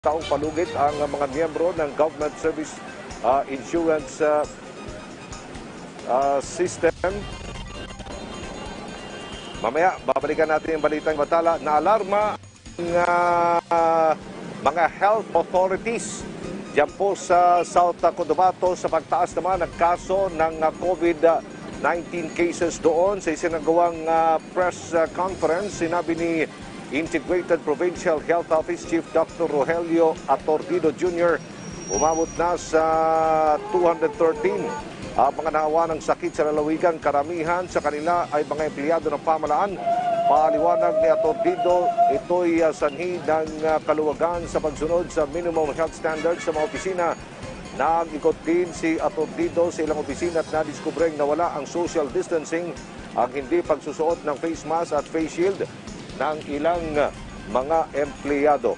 taong palugit ang mga miyembro ng Government Service Insurance System. Mamaya, babalikan natin yung balitang batala na alarma ng mga health authorities diyan po sa South Cotabato sa pagtaas naman ng kaso ng COVID-19 cases doon. Sa isinagawang press conference, sinabi ni Integrated Provincial Health Office Chief Dr. Rogelio Atordido Jr., umabot na sa 213 mga nahawa ng sakit sa lalawigan. Karamihan sa kanila ay mga empleyado ng pamahalaan. Paliwanag ni Atordido, ito'y sanhi ng kaluwagan sa pagsunod sa minimum health standards sa mga opisina. Nag-ikot din si Atordido sa ilang opisina at nadiskubreng nawala ang social distancing, ang hindi pagsusuot ng face mask at face shield ng ilang mga empleyado.